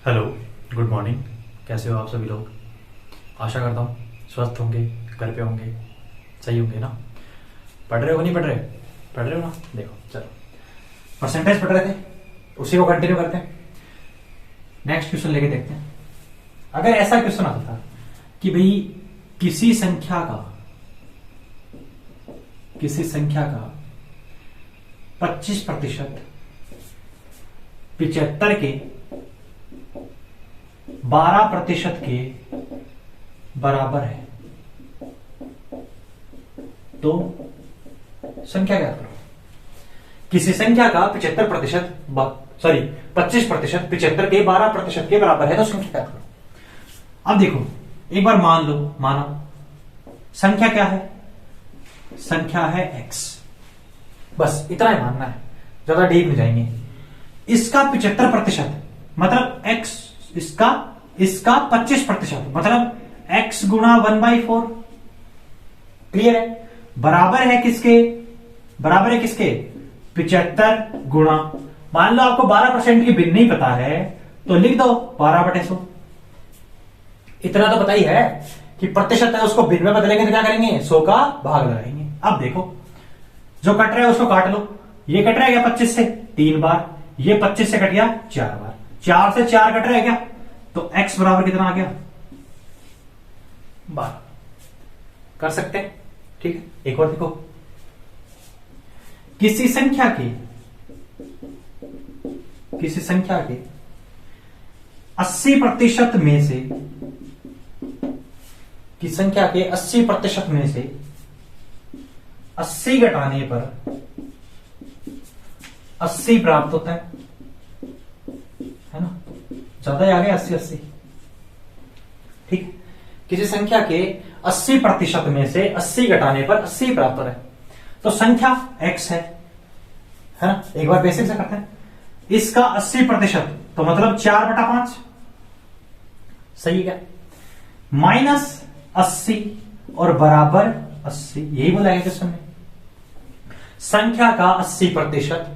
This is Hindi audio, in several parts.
Hello, good morning. कैसे हो आप सभी लोग? आशा करता हूँ स्वस्थ होंगे, घर पे होंगे, सही होंगे ना। पढ़ रहे हो नहीं पढ़ रहे? पढ़ रहे हो ना? देखो चलो, परसेंटेज पढ़ रहे थे, उसी को कंटिन्यू करते हैं। नेक्स्ट क्वेश्चन लेके देखते हैं। अगर ऐसा क्वेश्चन आता था कि भाई किसी संख्या का 25% 75 के 12% के बराबर है, तो संख्या क्या करो? किसी संख्या का 25% 75 के 12% के बराबर है, तो संख्या क्या करो? अब देखो, एक बार माना संख्या क्या है? संख्या है x। बस इतना ही मानना है, ज्यादा डीप में जाएंगे। इसका 75% मतलब x, इसका 25% मतलब x गुणा 1/4। क्लियर है? बराबर है किसके? 75 गुणा, मान लो आपको 12% की भिन्न नहीं पता है तो लिख दो 12/100। इतना तो पता ही है कि प्रतिशत है, उसको भिन्न में बदलेंगे तो क्या करेंगे? 100 का भाग लगाएंगे। अब देखो, जो कट रहा है उसको काट लो। ये कट रहा है क्या 25 से 3 बार, ये 25 से कट गया 4 बार, 4 से 4 कट रहा है क्या? तो x बराबर कितना आ गया? 12। कर सकते हैं, ठीक है। एक और देखो, किसी संख्या के 80% में से, की संख्या के 80% में से 80 घटाने पर 80 प्राप्त होता है ना? ज्यादा ही आ गया 80। ठीक। किसी संख्या के 80% में से 80 घटाने पर 80 प्राप्त हो रहा है, तो संख्या x है ना? एक बार बेसिक से करते हैं। इसका 80% तो मतलब 4/5, सही है क्या? माइनस 80 और बराबर 80, यही बोला है क्वेश्चन में। संख्या का 80%,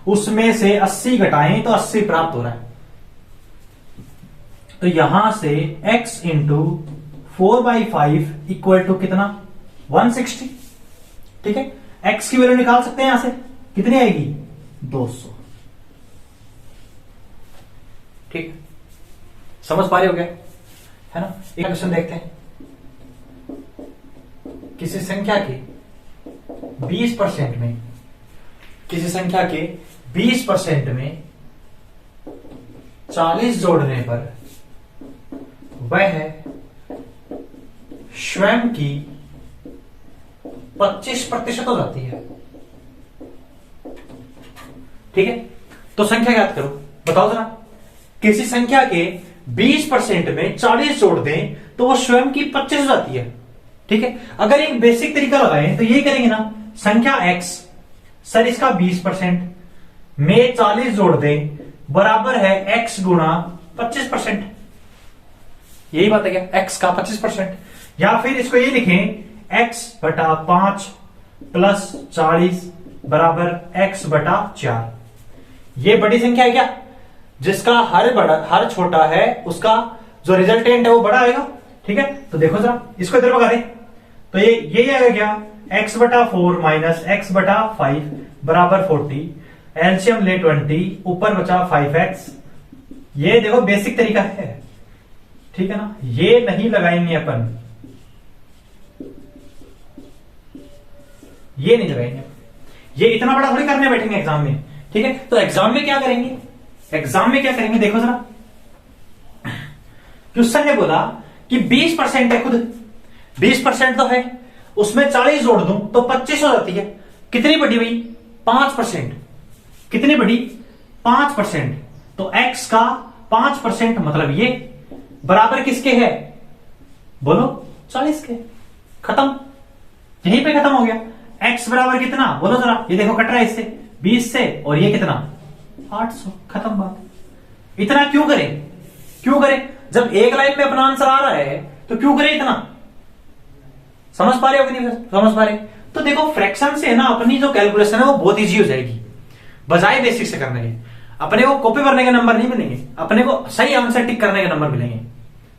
उसमें से 80 घटाएं तो 80 प्राप्त हो रहा है, तो यहां से x इंटू 4/5 इक्वल टू कितना? 160। ठीक है, x की वैल्यू निकाल सकते हैं यहां से, कितनी आएगी? 200। ठीक, समझ पा रहे हो क्या? है ना? एक क्वेश्चन देखते हैं। किसी संख्या के 20% में, किसी संख्या के 20% में 40 जोड़ने पर वह स्वयं की 25% हो जाती है। ठीक है, तो संख्या ज्ञात करो। बताओ जरा, किसी संख्या के 20% में 40 जोड़ दें तो वो स्वयं की 25 हो जाती है। ठीक है, अगर एक बेसिक तरीका लगाएं तो यही करेंगे ना, संख्या x, सर इसका 20% में 40 जोड़ दें बराबर है x गुणा 25%। यही बात है क्या? x का 25%, या फिर इसको ये लिखें x/5 प्लस 40 बराबर x/4। ये बड़ी संख्या है क्या? जिसका हर छोटा है उसका जो रिजल्टेंट है वो बड़ा आएगा। ठीक है, तो देखो जरा, इसको इधर भगा दे तो ये आएगा क्या? x/4 माइनस x/5 बराबर 40। एलसीएम ले 20, ऊपर बचा 5x। ये देखो बेसिक तरीका है, ठीक है ना? ये नहीं लगाएंगे अपन, ये नहीं लगाएंगे, ये इतना बड़ा थोड़ी करने बैठेंगे एग्जाम में। ठीक है, तो एग्जाम में क्या करेंगे? देखो जरा, क्वेश्चन ने बोला कि 20% है, खुद 20% तो है, उसमें 40 जोड़ दूं तो 25 हो जाती है। कितनी बड़ी भाई? 5%। कितनी बड़ी? 5%। तो x का 5% मतलब ये बराबर किसके है? बोलो, 40 के। खत्म, यहीं पे खत्म हो गया। x बराबर कितना? बोलो जरा, ये देखो कट रहा है इससे 20 से, और ये कितना? 800। खत्म बात। इतना क्यों करें? जब एक लाइन में अपना आंसर आ रहा है तो क्यों करें इतना? समझ पा रहे हो कि नहीं समझ पा रहे? तो देखो, फ्रैक्शन से ना अपनी जो कैलकुलेशन है वो बहुत इजी हो जाएगी, बजाय बेसिक से करने के। अपने को कॉपी करने के नंबर नहीं मिलेंगे, अपने को सही आंसर टिक करने के नंबर मिलेंगे।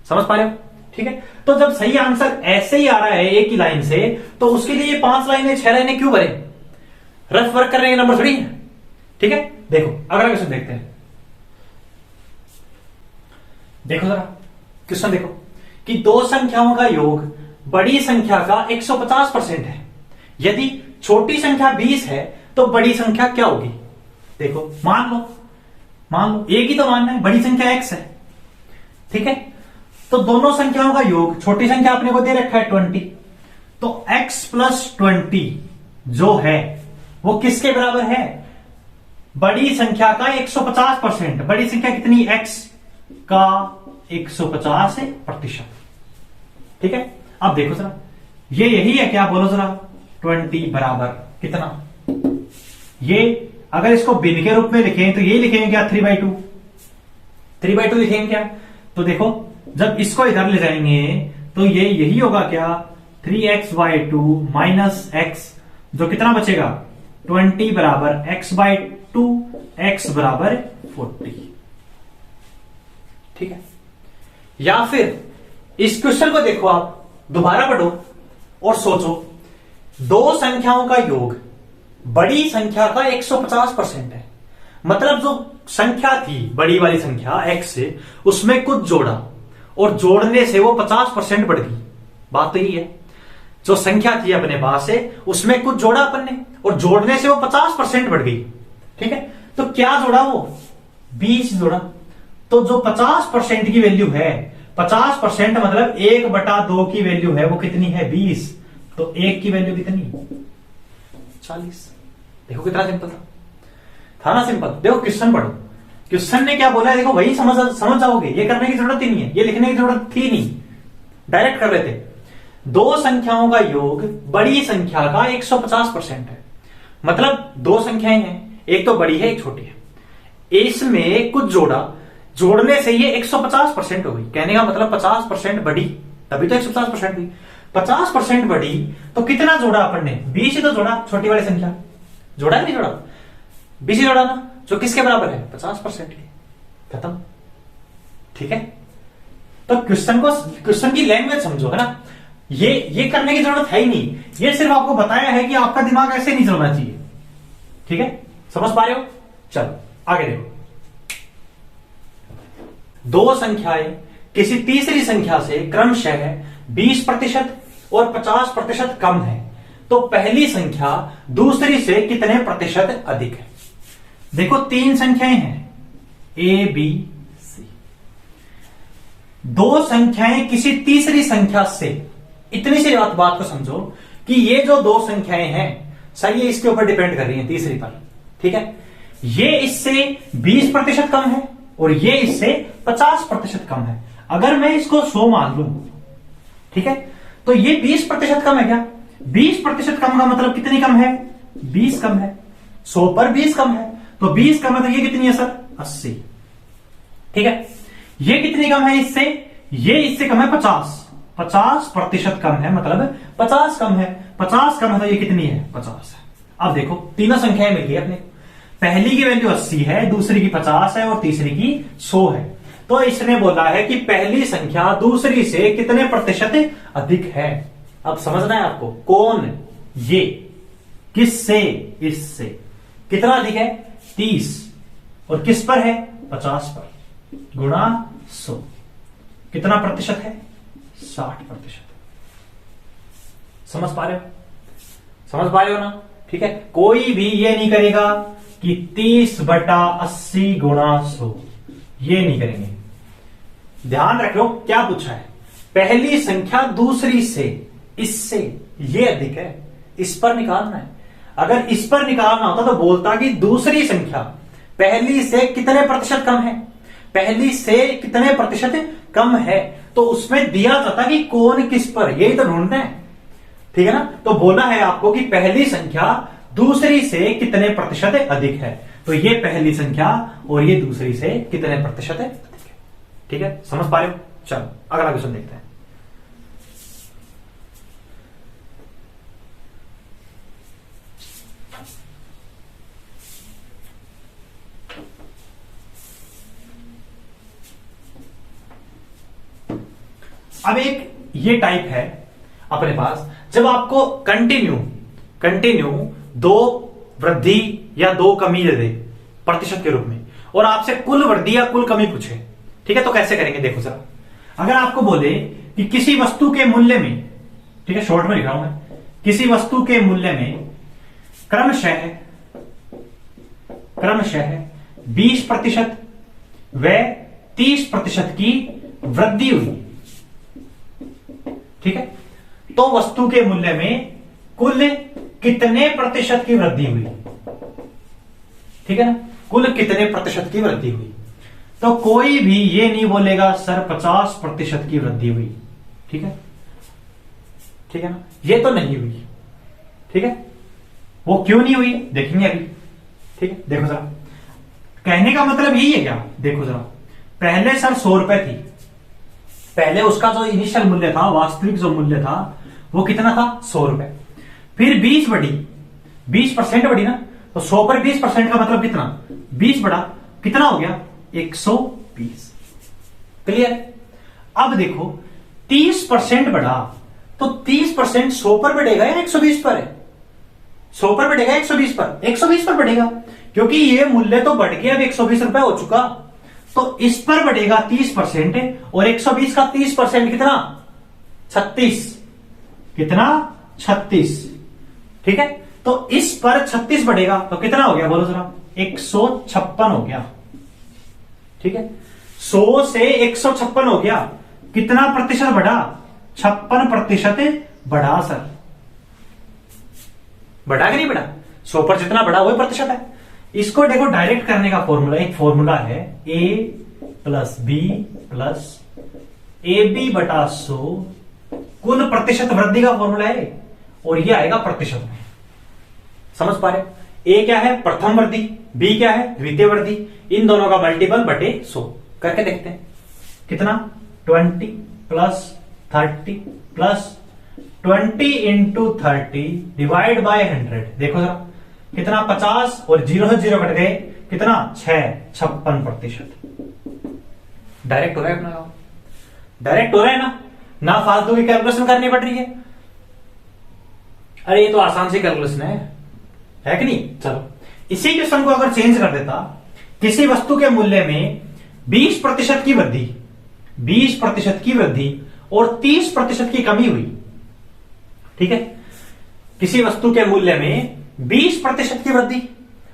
समझ पा रहे हो? ठीक है, तो जब सही आंसर ऐसे ही आ रहा है एक ही लाइन से, तो उसके लिए 5 लाइनें 6 लाइनें क्यों भरे? रफ वर्क करने के नंबर थोड़ी है। ठीक है, देखो अगला क्वेश्चन देखते हैं। देखो जरा क्वेश्चन देखो कि दो संख्याओं का योग बड़ी संख्या का 150% है। यदि छोटी संख्या 20 है तो बड़ी संख्या क्या होगी? देखो मान लो एक ही तो मानना है, बड़ी संख्या x है। ठीक है, तो दोनों संख्याओं का योग, छोटी संख्या अपने को दे रखा है 20, तो x प्लस 20 जो है वो किसके बराबर है? बड़ी संख्या का 150%। बड़ी संख्या कितनी? x का 150%। ठीक है, अब देखो जरा, ये यही है क्या? बोलो जरा, 20 बराबर कितना? ये अगर इसको भिन्न के रूप में लिखें तो ये लिखेंगे क्या? 3/2। 3/2 लिखेंगे क्या? तो देखो जब इसको इधर ले जाएंगे तो ये यही होगा क्या? 3x/2 माइनस x, जो कितना बचेगा? 20 बराबर x/2, x बराबर 40। ठीक है, या फिर इस क्वेश्चन को देखो, आप दोबारा पढ़ो और सोचो, दो संख्याओं का योग बड़ी संख्या का 150% है। मतलब जो संख्या थी बड़ी वाली संख्या x से, उसमें कुछ जोड़ा और जोड़ने से वो 50% बढ़ गई। बात तो यही है, जो संख्या थी अपने पास से उसमें कुछ जोड़ा अपन ने और जोड़ने से वो 50% बढ़ गई। ठीक है, तो क्या जोड़ा? वो 20 जोड़ा। तो जो 50% की वैल्यू है, 50% मतलब 1/2 की वैल्यू है, वो कितनी है? 20। तो 1 की वैल्यू कितनी? 40। देखो कितना सिंपल था ना? सिंपल। देखो क्वेश्चन पढ़ो, क्वेश्चन ने क्या बोला है देखो, वही समझ जाओगे। ये करने की जरूरत ही नहीं है, ये लिखने की जरूरत थी नहीं, डायरेक्ट कर लेते। दो संख्याओं का योग बड़ी संख्या का 150% है। मतलब दो संख्याएं हैं, एक तो बड़ी है एक छोटी है, इसमें कुछ जोड़ा, जोड़ने से ये 150% हो गई। कहने का मतलब 50% बड़ी, तभी तो 150% हुई। 50% बड़ी तो कितना जोड़ा अपन ने? 20 ही तो जोड़ा, छोटी वाली संख्या। जोड़ा नहीं जोड़ा? 20 ही जोड़ा ना, जो किसके बराबर है? 50% के। खत्म। ठीक है, तो क्वेश्चन की लैंग्वेज समझो, है ना? ये करने की जरूरत है ही नहीं, ये सिर्फ आपको बताया है कि आपका दिमाग ऐसे नहीं चलना चाहिए। ठीक है, समझ पा रहे हो? चलो आगे देखो। दो संख्याएं किसी तीसरी संख्या से क्रमशः 20% और 50% कम है, तो पहली संख्या दूसरी से कितने प्रतिशत अधिक है? देखो तीन संख्याएं हैं A, B, C। दो संख्याएं किसी तीसरी संख्या से, इतनी सी बात को समझो कि ये जो दो संख्याएं हैं सर, ये इसके ऊपर डिपेंड कर रही हैं तीसरी पर। ठीक है, ये इससे 20% कम है और ये इससे 50% कम है। अगर मैं इसको 100 मान लूं, ठीक है, तो ये 20% कम है क्या? 20% कम का मतलब कितनी कम है? 20 कम है। 100 पर 20 कम है, तो 20 कम है तो ये कितनी है सर? 80। ठीक है, ये कितनी कम है इससे? ये इससे कम है 50% कम है, मतलब 50 कम है। 50 कम है तो ये कितनी है? 50 है। अब देखो तीनों संख्याएं मिल गई अपने, पहली की वैल्यू 80 है, दूसरी की 50 है और तीसरी की 100 है। तो इसने बोला है कि पहली संख्या दूसरी से कितने प्रतिशत अधिक है। अब समझना है आपको, कौन? ये किससे? इससे। कितना अधिक है? 30। और किस पर है? 50 पर, गुणा 100। कितना प्रतिशत है? 60%। समझ पा रहे हो? समझ पा रहे हो ना? ठीक है, कोई भी ये नहीं करेगा कि 30/80 गुणा 100, ये नहीं करेंगे। ध्यान रखो क्या पूछा है, पहली संख्या दूसरी से, इससे ये अधिक है, इस पर निकालना है। अगर इस पर निकालना होता तो बोलता कि दूसरी संख्या पहली से कितने प्रतिशत कम है, पहली से कितने प्रतिशत कम है, तो उसमें दिया जाता कि कौन किस पर, यही तो ढूंढना है। ठीक है ना? तो बोला है आपको कि पहली संख्या दूसरी से कितने प्रतिशत अधिक है, तो ये पहली संख्या और ये दूसरी से कितने प्रतिशत अधिक है। ठीक है, समझ पा रहे हो? चलो अगला क्वेश्चन देखते हैं। अब एक ये टाइप है अपने पास, जब आपको कंटिन्यू दो वृद्धि या दो कमी दे दे प्रतिशत के रूप में, और आपसे कुल वृद्धि या कुल कमी पूछे, ठीक है, तो कैसे करेंगे देखो जरा। अगर आपको बोले कि किसी वस्तु के मूल्य में, ठीक है, शॉर्ट में लिख रहा हूं मैं, किसी वस्तु के मूल्य में क्रमशः 20% व 30% की वृद्धि हुई, ठीक है, तो वस्तु के मूल्य में कुल कितने प्रतिशत की वृद्धि हुई, ठीक है ना, कुल कितने प्रतिशत की वृद्धि हुई। तो कोई भी ये नहीं बोलेगा सर 50% की वृद्धि हुई, ठीक है, ठीक है ना, ये तो नहीं हुई, ठीक है, वो क्यों नहीं हुई देखेंगे अभी, ठीक है। देखो जरा, कहने का मतलब यही है क्या, देखो जरा, पहले सर 100 रुपए थी, पहले उसका जो इनिशियल मूल्य था, वास्तविक जो मूल्य था वो कितना था 100 रुपए, फिर 20 बढ़ी, 20% बढ़ी ना, तो 100 पर 20% का मतलब कितना, 20 बढ़ा, कितना हो गया 120, क्लियर। अब देखो 30% बढ़ा, तो 30% 100 पर बढ़ेगा या 120 पर है, 100 पर बढ़ेगा 120 पर, 120 पर बढ़ेगा, क्योंकि ये मूल्य तो बढ़ गया, अब 120 रुपए हो चुका, तो इस पर बढ़ेगा 30%, और 120 का 30% कितना 36, कितना 36, ठीक है, तो इस पर 36 बढ़ेगा तो कितना हो गया बोलो जरा, 156 हो गया, ठीक है, 100 से 156 हो गया, कितना प्रतिशत बढ़ा, 56% बढ़ा सर, बढ़ा कि नहीं बढ़ा, 100 पर जितना बढ़ा वही प्रतिशत है। इसको देखो डायरेक्ट करने का फॉर्मूला, एक फॉर्मूला है a plus B plus AB बटा 100 कुल प्रतिशत वृद्धि का फॉर्मूला है, और ये आएगा प्रतिशत में, समझ पा रहे। ए क्या है प्रथम वृद्धि, बी क्या है द्वितीय वृद्धि, इन दोनों का मल्टीपल बटे 100 करके देखते हैं, कितना 20 plus 30 plus 20 into 30 divide by 100, देखो जरा कितना 50, और 0 से 0 कट गए, कितना 56%। डायरेक्ट हो रहा है अपना, डायरेक्ट हो रहा है ना फालतू की कैलकुलेशन करनी पड़ रही है, अरे ये तो आसान सी कैलकुलेशन है कि नहीं। चलो इसी क्वेश्चन को अगर चेंज कर देता, किसी वस्तु के मूल्य में 20% की वृद्धि, 20% की वृद्धि और 30% की कमी हुई, ठीक है, किसी वस्तु के मूल्य में 20% की वृद्धि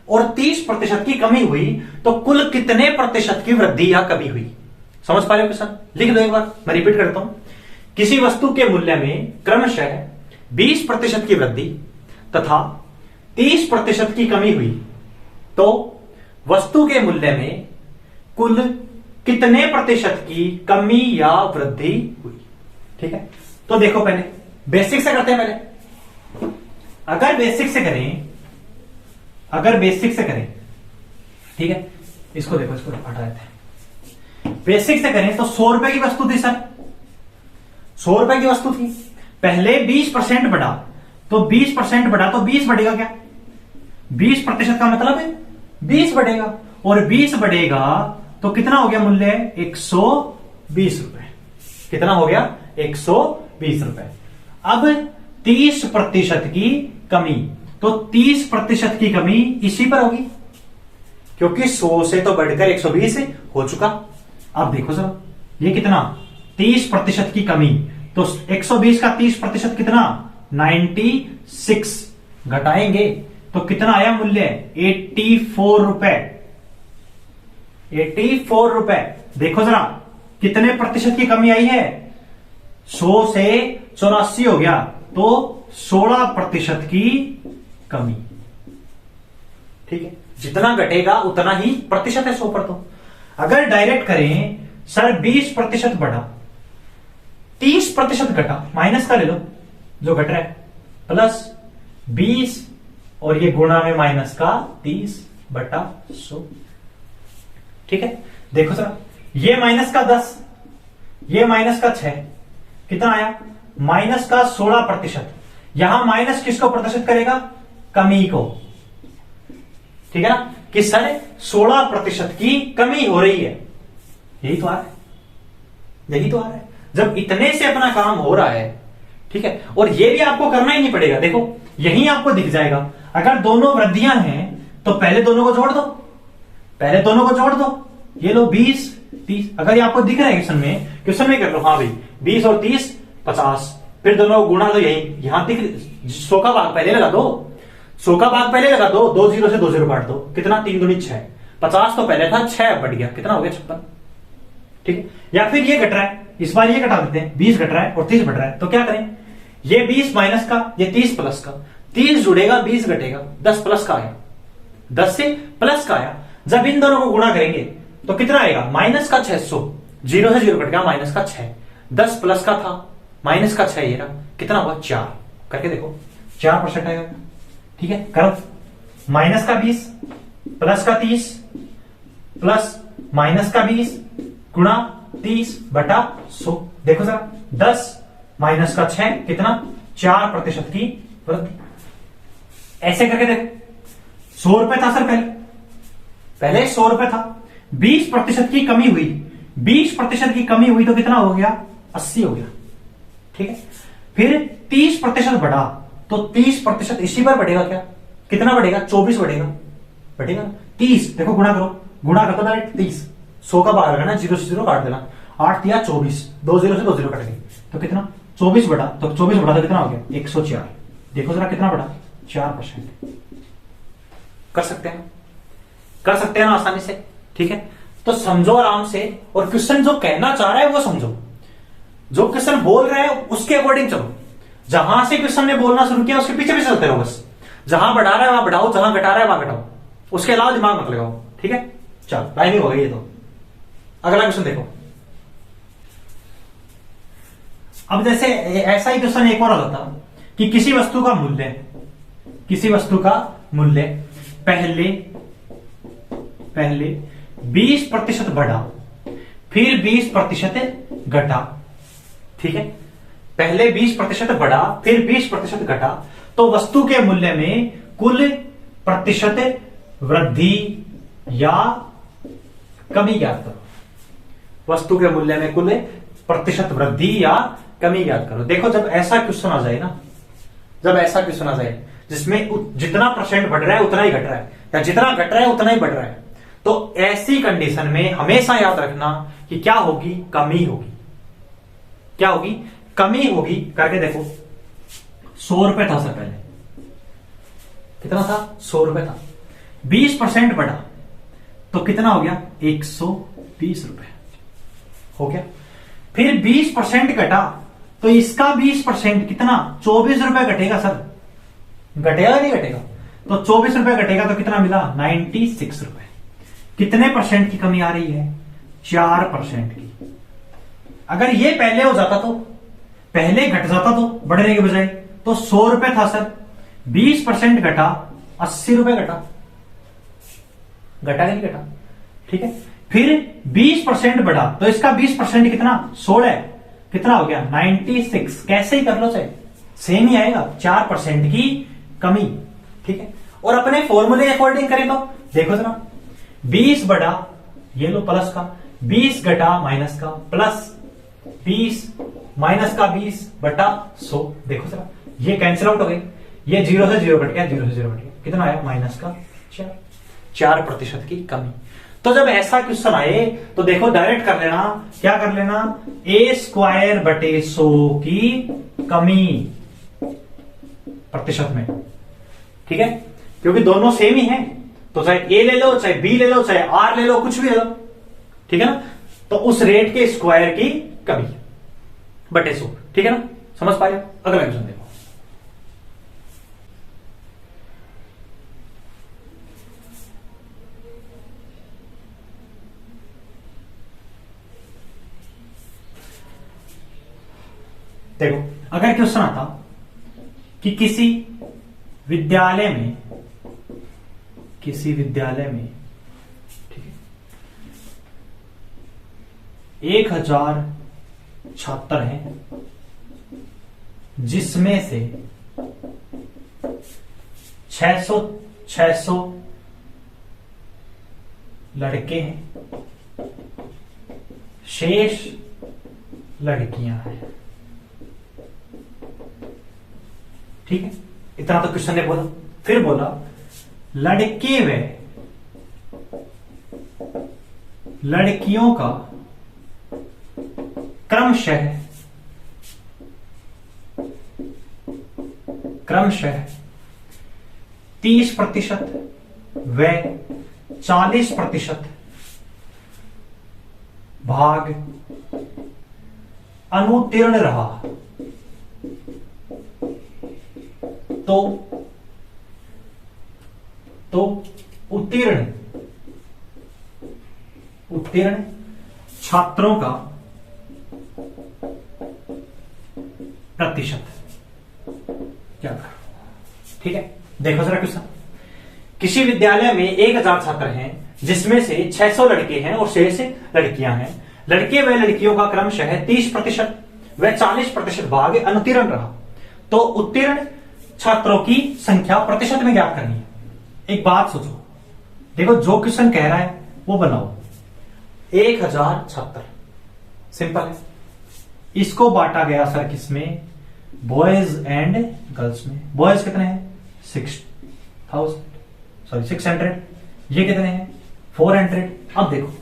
और 30% की कमी हुई, तो कुल कितने प्रतिशत की वृद्धि या कमी हुई, समझ पा रहे हो क्वेश्चन, लिख दो एक बार, मैं रिपीट करता हूं। किसी वस्तु के मूल्य में क्रमशः 20% की वृद्धि तथा 30% की कमी हुई, तो वस्तु के मूल्य में कुल कितने प्रतिशत की कमी या वृद्धि हुई, ठीक है। तो देखो पहले बेसिक से करते हैं, पहले अगर बेसिक से करें, ठीक है, इसको देखो, इसको हटा देते हैं, बेसिक से करें तो 100 रुपए की वस्तु थी सर, 100 रुपए की वस्तु थी, पहले 20% बढ़ा, तो 20% बढ़ा तो 20 बढ़ेगा क्या, 20% का मतलब है 20 बढ़ेगा, और 20 बढ़ेगा तो कितना हो गया मूल्य 120 रुपए, कितना हो गया 120 रुपए। अब 30% की कमी, तो 30% की कमी इसी पर होगी, क्योंकि 100 से तो बढ़कर 120 हो चुका। अब देखो सर ये कितना 30% की कमी, तो 120 का 30% कितना 96, घटाएंगे तो कितना आया मूल्य 84 रुपए, 84 रुपए। देखो जरा कितने प्रतिशत की कमी आई है, 100 से 84 हो गया, तो 16% की कमी, ठीक है, जितना घटेगा उतना ही प्रतिशत है 100 पर। तो अगर डायरेक्ट करें सर 20% बढ़ा, 30% घटा, माइनस का ले लो जो घट रहा है, प्लस 20 और ये गुणा में माइनस का 30 बटा 100, ठीक है। देखो सर ये माइनस का 10, ये माइनस का 6, कितना आया माइनस का 16%। यहां माइनस किसको प्रदर्शित करेगा, कमी को, ठीक है ना, कि सर 16% की कमी हो रही है, यही तो आ रहा है, यही तो आ रहा है। जब इतने से अपना काम हो रहा है, ठीक है, और ये भी आपको करना ही नहीं पड़ेगा। देखो यही आपको दिख जाएगा, अगर दोनों वृद्धियां हैं तो पहले दोनों को जोड़ दो, पहले दोनों को जोड़ दो। ये लो 20 30, अगर ये आपको दिख रहा है क्वेश्चन में कर लो, हाँ भाई 20 और 30 50, फिर दोनों को गुणा दो, यही यहां दिख 100 का भाग पहले लगा दो, 100 का भाग पहले लगा दो, 2 0 से 2 0 काट दो, कितना 3 दूनी 6, 50 तो पहले था, 6 बढ़ गया, कितना हो गया 56, ठीक है। या फिर ये घट रहा है, इस बार ये घटा देते हैं, 20 घट रहा है और 30 बढ़ रहा है, तो क्या करें, ये 20 माइनस का, ये 30 प्लस का, 30 जुड़ेगा 20 घटेगा, 10 प्लस का आया, 10 से प्लस का आया। जब इन दोनों को गुणा करेंगे तो कितना आएगा, माइनस का 600, 0 से 0 कट गया, माइनस का 6, 10 प्लस का था, माइनस का 6, ये रहा, कितना हुआ 4, करके देखो 4% आएगा, ठीक है। करो माइनस का 20 प्लस का 30 प्लस माइनस का 20 गुणा 30 बटा 100, देखो जरा 10 माइनस का 6 कितना, 4% की वृद्धि। ऐसे करके देखो, 100 रुपए था सर, पहले 100 रुपए था, 20% की कमी हुई, 20% की कमी हुई तो कितना हो गया, 80 हो गया, ठीक है। फिर 30% बढ़ा तो 30% इसी पर बढ़ेगा, क्या कितना बढ़ेगा, 24 बढ़ेगा, बढ़ेगा 30, देखो गुणा करो, गुणा कर दो डायरेक्ट 30, 100 का भाग लगाना, 0 से 0 काट देना, 8 दिया 24, 2 0 से 2 0 कट गई, तो कितना 24 बढ़ा, तो 24 बढ़ा तो कितना हो गया 104, देखो जरा कितना बढ़ा 4%। कर सकते हैं, कर सकते हैं ना आसानी से, ठीक है। तो समझो आराम से, और क्वेश्चन जो कहना चाह रहा है वो समझो, जो क्वेश्चन बोल रहा है उसके अकॉर्डिंग चलो, जहां से क्वेश्चन ने बोलना शुरू किया उसके पीछे भी चलते रहो, बस जहां बढ़ा रहा है वहां बढ़ाओ, जहां घटा रहा है वहां घटाओ, उसके अलावा दिमाग मत लगाओ, ठीक है। चल टाइमिंग हो गई ये तो, अगला क्वेश्चन देखो। अब जैसे ऐसा ही क्वेश्चन एक और आ जाता कि किसी वस्तु का मूल्य, किसी वस्तु का मूल्य पहले 20% बढ़ा फिर 20% घटा, ठीक है। पहले 20% बढ़ा फिर 20% घटा, तो वस्तु के मूल्य में कुल प्रतिशत वृद्धि या कमी ज्ञात करो। वस्तु के मूल्य में कुल प्रतिशत वृद्धि या कमी ज्ञात करो। देखो जब ऐसा क्वेश्चन आ जाए ना, जब ऐसा क्वेश्चन आ जाए जिसमें जितना % बढ़ रहा है उतना ही घट रहा है, या जितना घट रहा है उतना ही बढ़ रहा है, तो ऐसी कंडीशन में हमेशा याद रखना कि क्या होगी, कमी होगी। क्या होगी, कमी होगी। करके देखो 100 रुपए था सर, पहले कितना था, 100 रुपए था, 20% बढ़ा तो कितना हो गया 120 रुपए हो गया। फिर 20% घटा तो इसका 20% कितना 24 रुपए घटेगा सर, घटेगा नहीं घटेगा, तो 24 रुपए घटेगा तो कितना मिला 96 रुपए। कितने % की कमी आ रही है, 4% की। अगर ये पहले हो जाता तो, पहले घट जाता तो बढ़ने के बजाय, तो 100 रुपए था सर, 20% घटा 80 रुपए घटा, घटा नहीं घटा, ठीक है। फिर 20% बढ़ा तो इसका 20% कितना 16, कितना हो गया 96। कैसे ही कर लो चाहे सेम ही आएगा, 4% की कमी, ठीक है। और अपने फॉर्मूले अकॉर्डिंग करें तो देखो जरा, 20 बढ़ा, ये लो प्लस का, 20 घटा माइनस का, प्लस 20 माइनस का 20 बटा 100, देखो जरा ये कैंसिल आउट हो गई, ये 0 से 0 कट गया, 0 से 0 कट गया, कितना आया माइनस का 4% की कमी। तो जब ऐसा क्वेश्चन आए तो देखो डायरेक्ट कर लेना, क्या कर लेना, a² बटे 100 की कमी प्रतिशत में, ठीक है, क्योंकि दोनों सेम ही हैं, तो चाहे a ले लो, चाहे b ले लो, चाहे r ले लो, कुछ भी ले लो, ठीक है ना। तो उस रेट के स्क्वायर की कमी बटे 100, ठीक है ना, समझ पाए। अगला क्वेश्चन देखो, देखो अगर क्वेश्चन आता कि किसी विद्यालय में, ठीक है, 1000 छात्र हैं, जिसमें से 600 लड़के हैं, शेष लड़कियां हैं। ठीक है, इतना तो क्वेश्चन ने बोला। फिर बोला लड़के व लड़कियों का क्रमशः 30% व 40% भाग अनुत्तीर्ण रहा तो उत्तीर्ण छात्रों का प्रतिशत क्या था। ठीक है, देखो जरा क्वेश्चन। किसी विद्यालय में 1000 छात्र हैं जिसमें से 600 लड़के हैं और 600 लड़कियां हैं। लड़के व लड़कियों का क्रमशः 30% व 40% भाग अनुत्तीर्ण रहा तो उत्तीर्ण छात्रों की संख्या प्रतिशत में ज्ञात करनी है। एक बात सोचो, देखो जो क्वेश्चन कह रहा है वो बनाओ। 1000 छात्र, सिंपल है। इसको बांटा गया सर किसमें, बॉयज एंड गर्ल्स में। बॉयज कितने हैं 600, ये कितने हैं 400। अब देखो,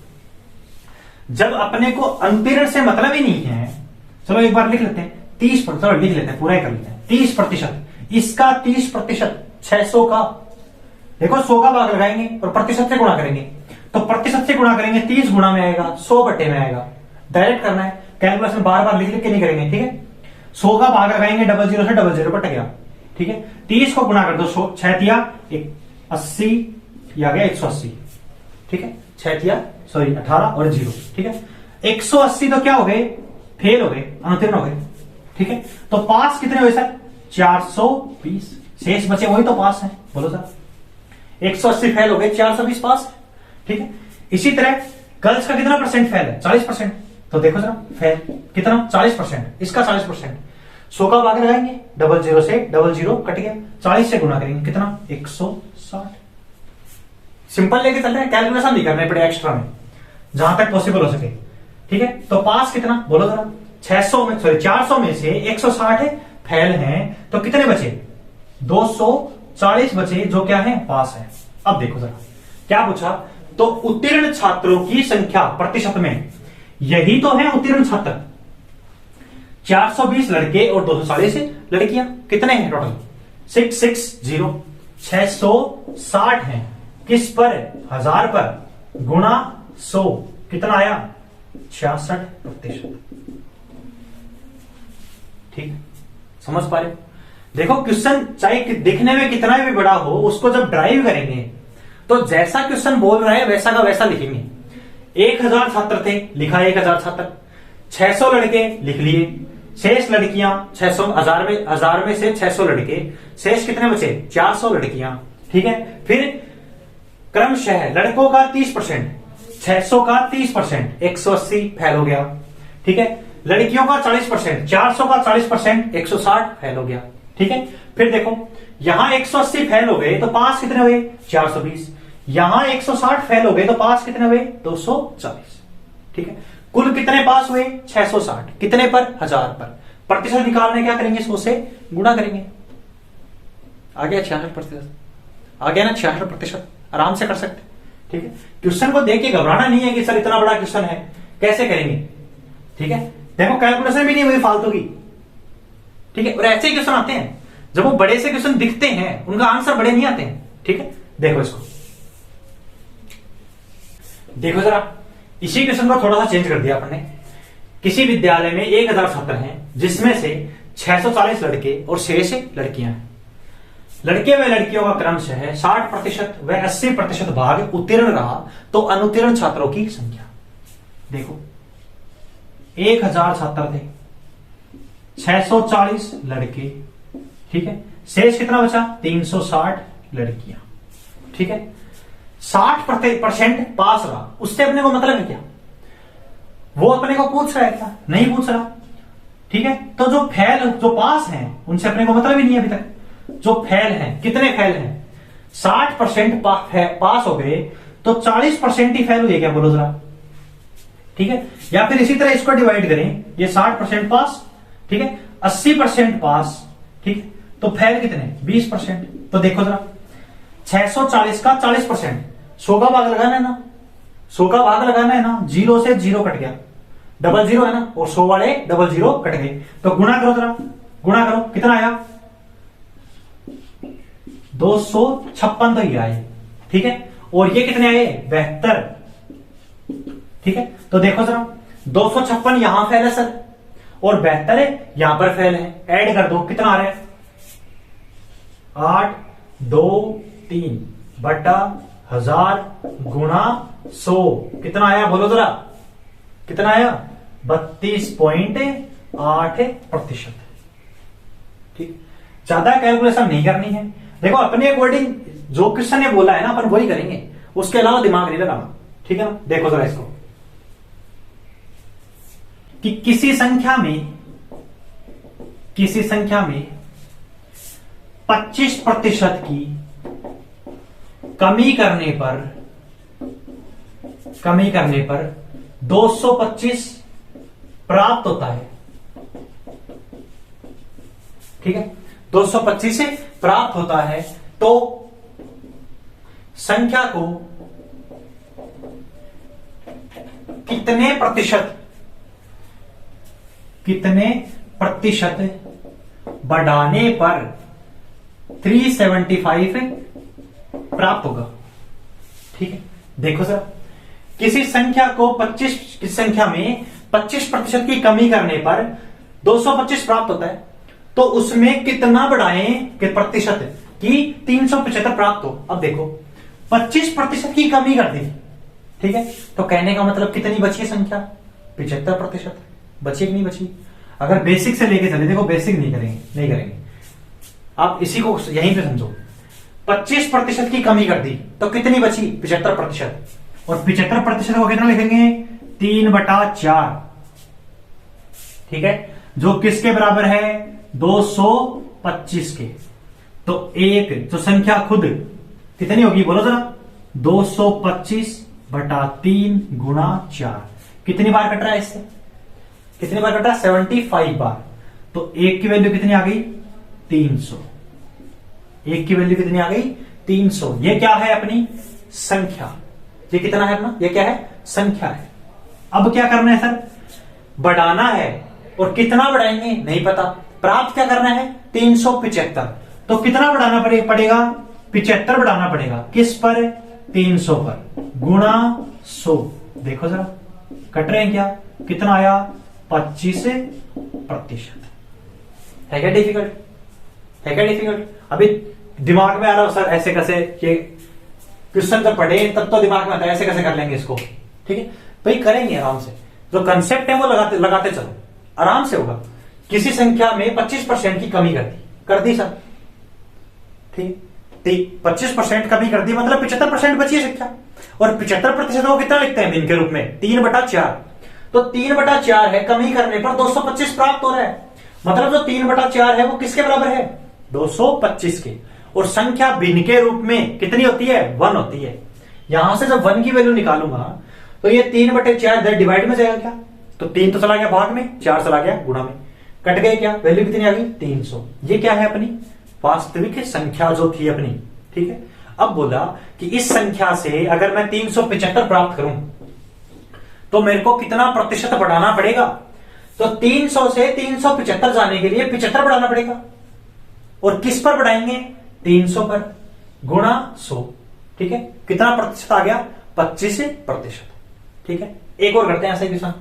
जब अपने को अनुत्तीर्ण से मतलब ही नहीं है, चलो एक बार लिख लेते हैं 30%, चलो लिख लेते हैं, पूरा ही कर लेते हैं। 30%, इसका 30%, 600 का, देखो 100 का भाग लगाएंगे और प्रतिशत से गुणा करेंगे, तो प्रतिशत से गुणा करेंगे 30 गुणा में आएगा, 100 बटे में आएगा। डायरेक्ट करना है, कैलकुलेशन बार बार लिख लिख के नहीं करेंगे। ठीक है, 100 का भाग लगाएंगे, 00 से 00 कट गया। ठीक है, 30 को गुणा कर दो, 6 तिया 80, ये आ गया 180। ठीक है, 18 और 0। ठीक है, 180 तो क्या हो गए, फेल हो गए, अनुत्तीर्ण हो गए। ठीक है, तो पास कितने हुए सर 420, शेष बचे वही तो पास है। बोलो सर, 180 फेल हो गए, 420 पास। ठीक है, इसी तरह गर्ल्स का कितना परसेंट फेल है, 40%। तो देखो जरा फेल कितना, 40%, इसका 40%। 100 का भाग लगाएंगे, 00 से 00 कट गया, 40 से गुणा करेंगे, कितना 160। सिंपल लेके चल रहे हैं, कैलकुलेशन नहीं करना पड़े एक्स्ट्रा में, जहां तक पॉसिबल हो सके। ठीक है, तो पास कितना बोलो जरा, 400 में से 160 फेल हैं, तो कितने बचे 240 बचे, जो क्या है पास है। अब देखो जरा क्या पूछा, तो उत्तीर्ण छात्रों की संख्या प्रतिशत में, यही तो है उत्तीर्ण छात्र। 420 लड़के और 240 लड़कियां, कितने हैं टोटल 660, 660 हैं किस पर, 1000 पर, गुणा 100, कितना आया 66%। ठीक, समझ पा रहे हो। देखो क्वेश्चन चाहे दिखने में कितना भी बड़ा हो, उसको जब ड्राइव करेंगे तो जैसा क्वेश्चन बोल रहा है वैसा का वैसा लिखेंगे। 1000 छात्र थे, लिखा 1000 छात्र, 600 लड़के लिख लिए, शेष लड़कियां 600, 1000 में से 600 लड़के, शेष कितने बचे 400 लड़कियां। ठीक है, फिर क्रमशः लड़कों का 30%, 600 का 30%, 180 फेल हो गया। ठीक है, लड़कियों का 40%, 400 का 40%, 160 फेल हो गया। ठीक है, फिर देखो यहां 180 फेल हो गए तो पास कितने हुए 420, यहां 160 फेल हो गए तो पास कितने हुए 240। ठीक है, कुल कितने पास हुए 660, कितने पर 1000 पर। प्रतिशत निकालने क्या करेंगे, 100 से गुणा करेंगे, आ गया 66%, आ गया ना 66%, आराम से कर सकते। ठीक है, क्वेश्चन को देख के घबराना नहीं है कि सर इतना बड़ा क्वेश्चन है कैसे करेंगे। ठीक है, देखो कैलकुलेशन भी नहीं हुई फालतू की। ठीक है, और ऐसे ही क्वेश्चन आते हैं, जब वो बड़े से क्वेश्चन दिखते हैं उनका आंसर बड़े नहीं आते हैं। ठीक है, देखो इसको, देखो जरा, इसी क्वेश्चन को थोड़ा सा चेंज कर दिया अपने। किसी विद्यालय में 1000 छात्र हैं जिसमें से 640 लड़के और 600 लड़कियां हैं। लड़के व लड़कियों का क्रमशः 60% व 80% भाग उत्तीर्ण रहा तो अनुत्तीर्ण छात्रों की संख्या। देखो 1000 छात्र थे, 640 लड़के, ठीक है, शेष कितना बचा 360 लड़कियां। ठीक है, 60% पास रहा, उससे अपने को मतलब है क्या, वो अपने को पूछ रहा है क्या, नहीं पूछ रहा। ठीक है, तो जो फेल, जो पास हैं उनसे अपने को मतलब ही नहीं है अभी तक। जो फेल हैं, कितने फेल हैं 60% पास हो गए तो 40% ही फेल हुए क्या, बोलो जरा। ठीक है। या फिर इसी तरह इसको डिवाइड करें, ये 60% पास, ठीक है, 80% पास, ठीक है, तो फेल कितने 20%। तो देखो जरा 640 का 40%, 100 का भाग लगाना है ना, 100 का भाग लगाना है ना, 0 से 0 कट गया, डबल 0 है ना, और 100 वाले डबल 0 कट गए। तो गुणा करो जरा, गुणा करो, कितना आया 256 तो ये आए, ठीक है, और ये कितने आए 72, ठीक है। तो देखो जरा 256 यहां फेल है सर, और 72 है यहां पर फेल है, ऐड कर दो, कितना आ रहा है 8 2 3 बटा 1000 गुणा 100, कितना आया बोलो जरा, कितना आया 32.8%, ठीक। ज्यादा कैलकुलेशन नहीं करनी है, देखो अपने अकॉर्डिंग जो क्वेश्चन ने बोला है ना अपन वही करेंगे, उसके अलावा दिमाग नहीं लगाना, ठीक है ना। देखो जरा इसको कि किसी संख्या में 25% की कमी करने पर 225 प्राप्त होता है, ठीक है, 225 से प्राप्त होता है, तो संख्या को कितने प्रतिशत बढ़ाने पर 375 प्राप्त होगा, ठीक है। देखो सर किसी संख्या में 25% की कमी करने पर 225 प्राप्त होता है, तो उसमें कितना बढ़ाएं कि प्रतिशत की 375 प्राप्त हो। अब देखो 25% की कमी कर दी, ठीक है, तो कहने का मतलब कितनी बची है संख्या 75% बची कि नहीं बची। अगर बेसिक से लेके चले, देखो बेसिक नहीं करेंगे, आप इसी को यहीं पे समझो, 25% की कमी कर दी तो कितनी बची 75%, और 75% को कितना लिखेंगे 3/4, ठीक है, जो किसके बराबर है 225 के। तो एक जो संख्या खुद कितनी होगी बोलो जरा 225/3 गुणा 4, कितनी बार कट रहा है इससे, कितनी बार कट रहा है 75 बार। तो एक की वैल्यू कितनी आ गई 300, एक की वैल्यू कितनी आ गई 300। ये क्या है अपनी संख्या, ये कितना है अपना, ये क्या है संख्या है। अब क्या करना है सर, बढ़ाना है, और कितना बढ़ाएंगे नहीं पता, प्राप्त क्या करना है 375, तो कितना बढ़ाना पड़ेगा 75 बढ़ाना पड़ेगा, किस पर 300 पर, गुणा 100। देखो जरा कट रहे हैं क्या, कितना आया 25%। है क्या डिफिकल्ट, है क्या डिफिकल्ट। अभी दिमाग में आ रहा हो सर ऐसे कैसे, ये क्वेश्चन जब पढ़े तब तो दिमाग में आता है ऐसे कैसे कर लेंगे इसको, ठीक है भाई करेंगे आराम से, जो कंसेप्ट है वो लगाते चलो, आराम से होगा। किसी संख्या में 25% की कमी कर दी सर, ठीक, 25% कमी कर दी मतलब 75% बची है संख्या, और 75% को कितना लिखते हैं भिन्न के रूप में 3/4, तो 3/4 है, कमी करने पर 225 प्राप्त हो रहा है, मतलब जो 3/4 है वो किसके बराबर है 225 के, और संख्या भिन्न के रूप में कितनी होती है 1 होती है। यहां से जब 1 की वैल्यू निकालूंगा तो ये 3/4 डिवाइड में जाएगा क्या, तो 3 तो चला गया भाग में, 4 चला गया गुणा में, कट गए क्या, वैल्यू कितनी आ गई 300। ये क्या है अपनी वास्तविक संख्या जो थी अपनी, ठीक है। अब बोला कि इस संख्या से अगर मैं 375 प्राप्त करूं तो मेरे को कितना प्रतिशत बढ़ाना पड़ेगा, तो 300 से 375 जाने के लिए 75 बढ़ाना पड़ेगा, और किस पर बढ़ाएंगे 300 पर, गुणा 100, ठीक है, कितना प्रतिशत आ गया 25%, ठीक है। एक और करते हैं ऐसे क्वेश्चन,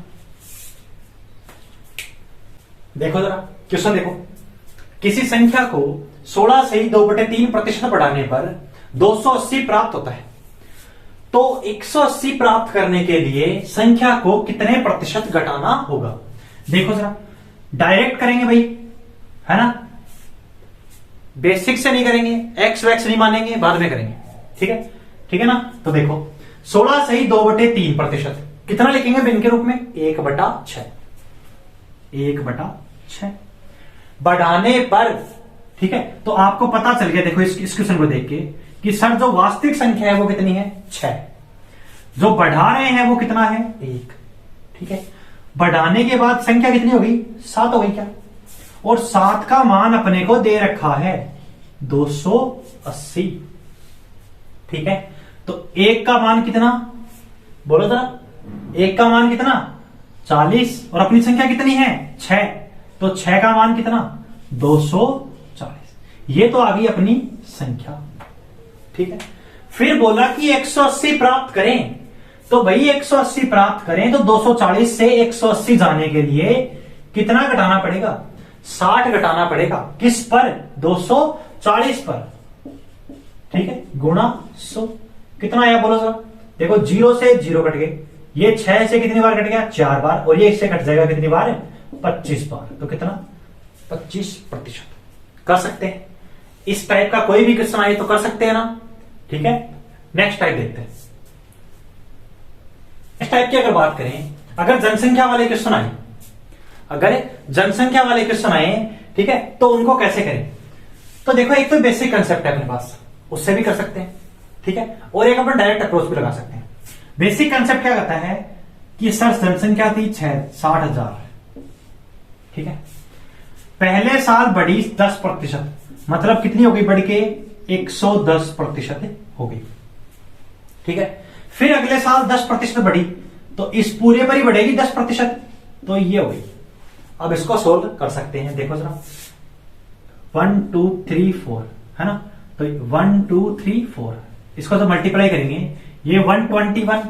देखो जरा क्वेश्चन देखो, किसी संख्या को 16 से 2/3% बढ़ाने पर 280 प्राप्त होता है, तो 180 प्राप्त करने के लिए संख्या को कितने प्रतिशत घटाना होगा। देखो जरा डायरेक्ट करेंगे भाई, है ना, बेसिक से नहीं करेंगे, एक्स वैक्स नहीं मानेंगे, बाद में करेंगे, ठीक है, ठीक है ना। तो देखो 16 से 2/3% कितना लिखेंगे भिन्न के रूप में 1/6, 1/6 बढ़ाने पर, ठीक है। तो आपको पता चल गया देखो इस क्वेश्चन को देख के कि सर जो वास्तविक संख्या है वो कितनी है 6, जो बढ़ा रहे हैं वो कितना है 1, ठीक है, बढ़ाने के बाद संख्या कितनी होगी, 7 हो गई क्या, और 7 का मान अपने को दे रखा है 280। ठीक है, तो 1 का मान कितना, बोलो जरा, 1 का मान कितना 40, और अपनी संख्या कितनी है 6, तो 6 का मान कितना 240। ये तो आ गई अपनी संख्या। ठीक है, फिर बोला कि 180 प्राप्त करें, तो भाई 180 प्राप्त करें तो 240 से 180 जाने के लिए कितना घटाना पड़ेगा, 60 घटाना पड़ेगा, किस पर, 240 पर। ठीक है, गुणा 100, कितना आया बोलो सर, देखो 0 से 0 कट गए, ये 6 से कितनी बार कट गया, 4 बार, और ये इससे कट जाएगा कितनी बार, 25 बार, तो कितना 25%। कर सकते हैं, इस टाइप का कोई भी क्वेश्चन आए तो कर सकते हैं ना। ठीक है, नेक्स्ट टाइप देखते हैं। इस टाइप की अगर बात करें, अगर जनसंख्या वाले क्वेश्चन आए, अगर जनसंख्या वाले क्वेश्चन आए, ठीक है, तो उनको कैसे करें, तो देखो एक तो बेसिक कंसेप्ट है अपने पास, उससे भी कर सकते हैं। ठीक है, और एक अपन डायरेक्ट अप्रोच भी लगा सकते हैं। बेसिक कंसेप्ट क्या कहता है कि सर जनसंख्या थी 60,000, ठीक है, पहले साल बढ़ी 10%, मतलब कितनी हो गई, बढ़ के 110% हो गई। ठीक है, फिर अगले साल 10% बढ़ी, तो इस पूरे पर ही बढ़ेगी 10%, तो ये हो गई। अब इसको सोल्व कर सकते हैं, देखो जरा, 1 2 3 4 है ना, तो 1 2 3 4, इसको तो मल्टीप्लाई करेंगे, ये 121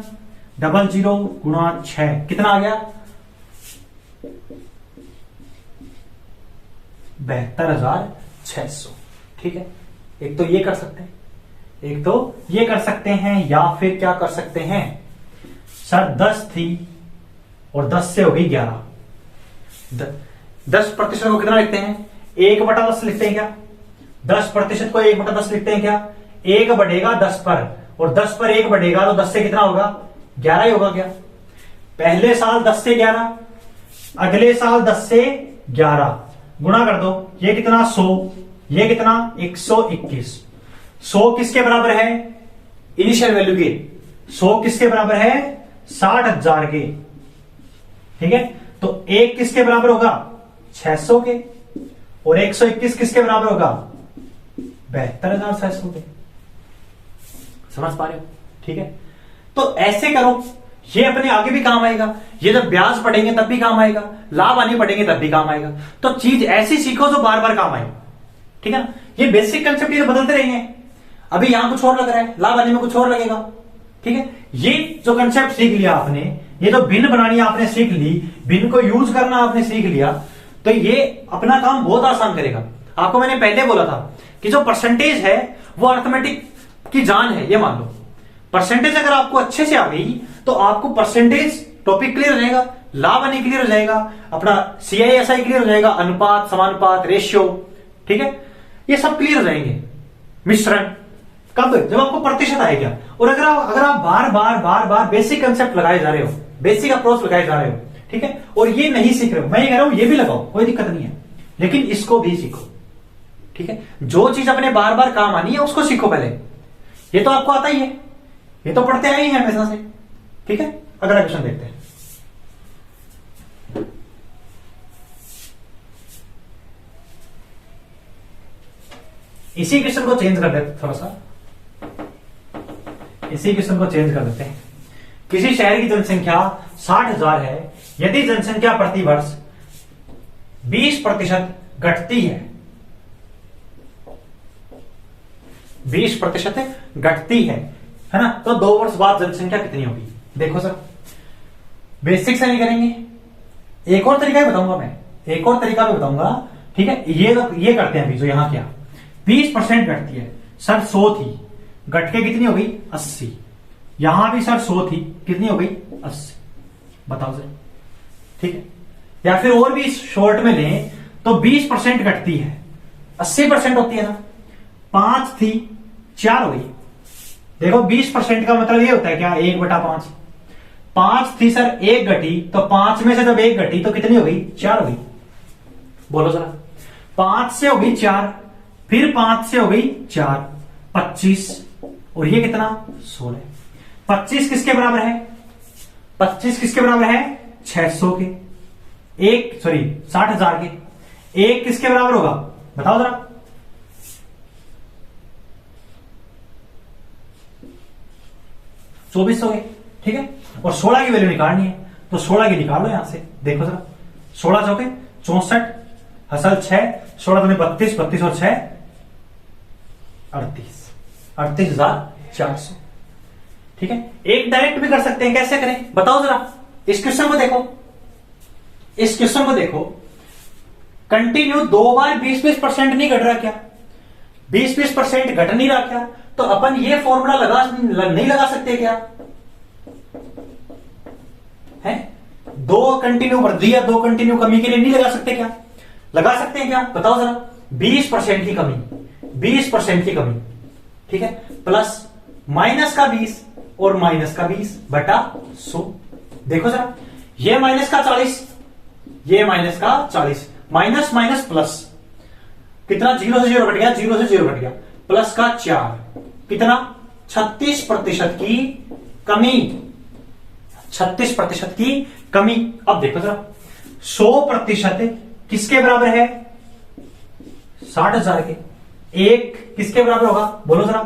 00 गुणा 6 कितना आ गया, 72,600। ठीक है, एक तो ये कर सकते हैं, एक तो ये कर सकते हैं, या फिर क्या कर सकते हैं, सर 10 थी और 10 से हो गई 11, 10% को कितना लिखते हैं, 1/10 लिखते हैं क्या, 10% को 1/10 लिखते हैं क्या, 1 बढ़ेगा 10 पर, और 10 पर 1 बढ़ेगा तो 10 से कितना होगा, 11 ही होगा क्या। पहले साल 10 से 11, अगले साल 10 से 11, गुणा कर दो, ये कितना 100, ये कितना 121। 100 किसके बराबर है, इनिशियल वैल्यू के, 100 किसके बराबर है, 60,000 के। ठीक है, तो 1 किसके बराबर होगा, 600 के, और 121 किसके बराबर होगा, 72,600 के। समझ पा रहे हो। ठीक है, तो ऐसे करो, ये अपने आगे भी काम आएगा, ये जब ब्याज पढ़ेंगे तब भी काम आएगा, लाभ आने पढ़ेंगे तब भी काम आएगा। तो चीज ऐसी सीखो जो बार बार काम आए। ठीक है ना, ये बेसिक कंसेप्ट ये बदलते रहेंगे, अभी यहां कुछ और लग रहा है, लाभ आने में कुछ और लगेगा। ठीक है, ये जो कंसेप्ट सीख लिया आपने, ये जो भिन्न बनानी आपने सीख ली, भिन्न को यूज करना आपने सीख लिया, तो ये अपना काम बहुत आसान करेगा। आपको मैंने पहले बोला था कि जो परसेंटेज है वो अर्थमेटिक की जान है, ये मान लो। परसेंटेज अगर आपको अच्छे से आ गई तो आपको परसेंटेज टॉपिक क्लियर हो जाएगा, लाभ आने क्लियर हो जाएगा, अपना CISI क्लियर हो जाएगा, अनुपात, समानुपात, रेशियो। ठीक है, ये सब क्लियर हो जाएंगे। मिश्रण कब, जब आपको प्रतिशत आएगा। और अगर आप बार बार बेसिक कंसेप्ट लगाए जा रहे हो, बेसिक अप्रोच लगाए जा रहे हो, ठीक है, और ये नहीं सीख रहे हो, मैं ये कह रहा हूं ये भी लगाओ, कोई दिक्कत नहीं है, लेकिन इसको भी सीखो। ठीक है, जो चीज अपने बार बार काम आनी है उसको सीखो पहले। ये तो आपको आता ही है, ये तो पढ़ते आए ही हैं हमेशा से। ठीक है, अगला क्वेश्चन देखते हैं। इसी क्वेश्चन को चेंज कर देते थोड़ा सा, इसी क्वेश्चन को चेंज कर देते हैं। किसी शहर की जनसंख्या 60,000 है, यदि जनसंख्या प्रति वर्ष 20% घटती है ना, तो 2 वर्ष बाद जनसंख्या कितनी होगी। देखो सर, बेसिक से नहीं करेंगे, एक और तरीका बताऊंगा मैं, एक और तरीका भी बताऊंगा। ठीक है, ये करते हैं अभी जो यहां क्या 20% घटती है, सर 100 थी, घट के कितनी हो गई 80, यहां भी सर 100 थी, कितनी हो गई 80, बताओ सर। ठीक है, या फिर और भी शॉर्ट में लें तो 20% घटती है, 80% होती है ना, 5 थी 4 हो गई। देखो 20% का मतलब ये होता है क्या, 1/5। 5 थी सर, 1 घटी, तो 5 में से जब 1 घटी तो कितनी हो गई, 4 हो गई। बोलो जरा, 5 से हो गई 4, फिर 5 से हो गई 4, 25, और ये कितना 16। 25 किसके बराबर है, 25 किसके बराबर है, 600 के, एक 60,000 के, एक किसके बराबर होगा बताओ जरा। 2400 के, ठीक है। और 16 की वैल्यू निकालनी है, तो 16 की निकाल लो यहां से, देखो जरा। 16 चौके 64, हसल 6, 16 दूनी 32, 32 और 6 38,400, ठीक है। एक डायरेक्ट भी कर सकते हैं, कैसे करें बताओ जरा। इस क्वेश्चन को देखो, इस क्वेश्चन को देखो, कंटिन्यू 2 बार 20-20% नहीं घट रहा क्या, 20-20% घट नहीं रहा क्या, तो अपन ये फॉर्मूला नहीं लगा सकते क्या है। 2 कंटिन्यू वृद्धि या 2 कंटिन्यू कमी के लिए नहीं लगा सकते क्या, लगा सकते हैं क्या बताओ जरा। 20% की कमी, 20% की कमी, ठीक है, प्लस माइनस का 20 और माइनस का 20 बटा 100। देखो जरा, ये माइनस का 40, ये माइनस का 40, माइनस माइनस प्लस, कितना 0 से 0 घट गया, 0 से 0 घट गया, प्लस का 4, कितना 36% की कमी, 36% की कमी। अब देखो जरा, 100% किसके बराबर है 60,000 के, एक किसके बराबर होगा बोलो जरा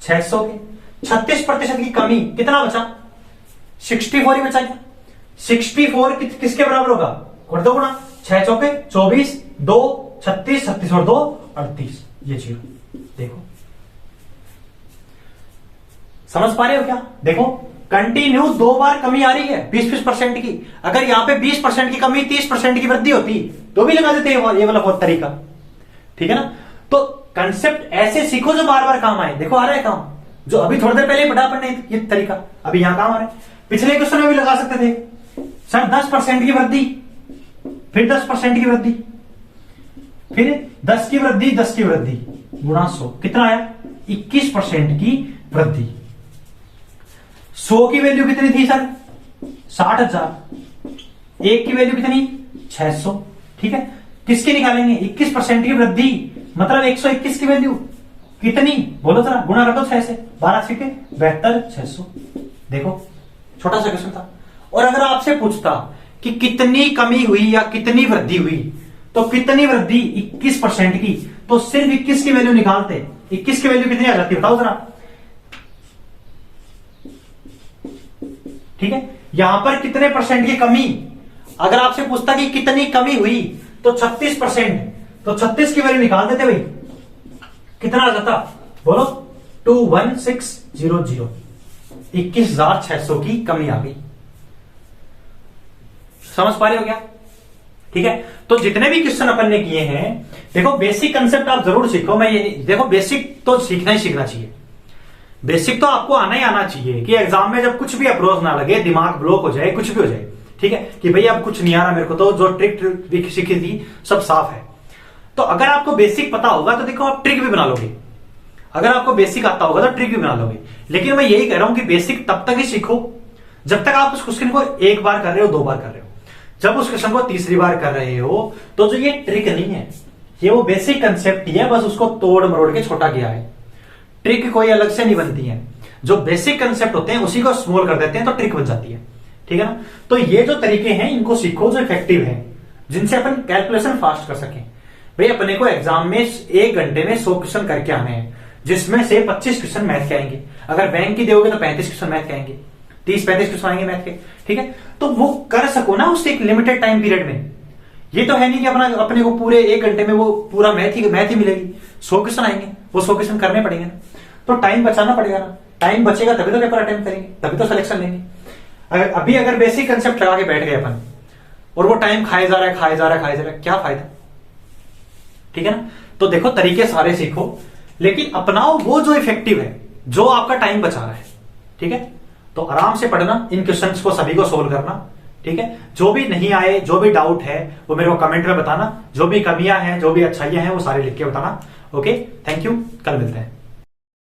600 के। 36% की कमी, कितना बचा 64 ही बचा क्या, 64 किसके बराबर होगा, कर दो गुणा, 6 चौके 24, 2 36, 36 और 2 38, ये 0। देखो समझ पा रहे हो क्या, देखो कंटिन्यू 2 बार कमी आ रही है 20-20% की। अगर यहां पे 20% की कमी 30% की वृद्धि होती तो भी लगा देते ये वाला बहुत तरीका, ठीक है ना। तो कंसेप्ट ऐसे सीखो जो बार बार काम आए। देखो आ रहा है काम, जो अभी थोड़ी देर पहले पढ़ा अपन ने ये तरीका, अभी यहां काम आ रहा है। पिछले क्वेश्चन में भी लगा सकते थे सर 10% की वृद्धि, फिर 10% की वृद्धि, फिर 10 की वृद्धि, 10 की वृद्धि गुणा 100, कितना आया 21% की वृद्धि। 100 की वैल्यू कितनी थी सर 60,000, एक की वैल्यू कितनी 600, ठीक है। किसके निकालेंगे 21% की वृद्धि, मतलब 121 की वैल्यू कितनी बोलो जरा, गुणा कर दो 6 से, 12 6 के 72, 600। देखो छोटा सा क्वेश्चन था। और अगर आपसे पूछता कि कितनी कमी हुई या कितनी वृद्धि हुई, तो कितनी वृद्धि 21% की, तो सिर्फ 21 की वैल्यू निकालते, 21 की वैल्यू कितनी आ जाती बताओ जरा, ठीक है। यहां पर कितने परसेंट की कमी, अगर आपसे पूछता कि कितनी कमी हुई तो 36%, तो 36 की वैल्यू निकाल देते भाई, कितना आ जाता बोलो 21600, 21,600 की कमी आ गई। समझ पा रहे हो क्या, ठीक है। तो जितने भी क्वेश्चन अपन ने किए हैं, देखो बेसिक कंसेप्ट आप जरूर सीखो। मैं ये देखो बेसिक तो सीखना ही सीखना चाहिए, बेसिक तो आपको आना ही आना चाहिए कि एग्जाम में जब कुछ भी अप्रोच ना लगे, दिमाग ब्लॉक हो जाए, कुछ भी हो जाए, ठीक है, कि भाई अब कुछ नहीं आ रहा मेरे को, तो जो ट्रिक सीखी थी सब साफ है। तो अगर आपको बेसिक पता होगा तो देखो आप ट्रिक भी बना लोगे, अगर आपको बेसिक आता होगा तो ट्रिक भी बना लोगे। लेकिन मैं यही कह रहा हूं कि बेसिक तब तक ही सीखो जब तक आप उस क्वेश्चन को 1 बार कर रहे हो, 2 बार कर रहे हो। जब उस क्वेश्चन को 3री बार कर रहे हो तो जो ये ट्रिक नहीं है, ये वो बेसिक कंसेप्ट ही है, बस उसको तोड़ मरोड़ के छोटा किया है। ट्रिक कोई अलग से नहीं बनती है, जो बेसिक कंसेप्ट होते हैं उसी को स्मॉल कर देते हैं तो ट्रिक बन जाती है, ठीक है ना। तो ये जो तरीके हैं इनको सीखो जो इफेक्टिव है, जिनसे अपन कैलकुलेशन फास्ट कर सकें। भाई अपने को एग्जाम में 1 घंटे में 100 क्वेश्चन करके आने हैं, जिसमें से 25 क्वेश्चन मैथ के आएंगे। अगर बैंक की दोगे तो 35 क्वेश्चन मैथ के आएंगे, 30-35 क्वेश्चन आएंगे मैथ के, ठीक है। तो वो कर सको ना उससे एक लिमिटेड टाइम पीरियड में। ये तो है नहीं कि अपने को पूरे 1 घंटे में वो पूरा मैथ ही मिलेगी। 100 क्वेश्चन आएंगे, वो 100 क्वेश्चन करने पड़ेंगे ना, तो टाइम बचाना पड़ेगा ना। टाइम बचेगा तभी तो पेपर अटेम्प्ट करेंगे, तभी तो सिलेक्शन लेंगे। अभी अगर बेसिक कंसेप्ट लगा के बैठ गए अपन और वो टाइम खाए जा रहा है, क्या फायदा, ठीक है ना। तो देखो तरीके सारे सीखो, लेकिन अपनाओ वो जो इफेक्टिव है, जो आपका टाइम बचा रहा है, ठीक है। तो आराम से पढ़ना, इन क्वेश्चंस को सभी को सोल्व करना, ठीक है। जो भी नहीं आए, जो भी डाउट है वो मेरे को कमेंट में बताना, जो भी कमियां हैं, जो भी अच्छाइयां हैं वो सारे लिख के बताना। ओके, थैंक यू, कल मिलते हैं।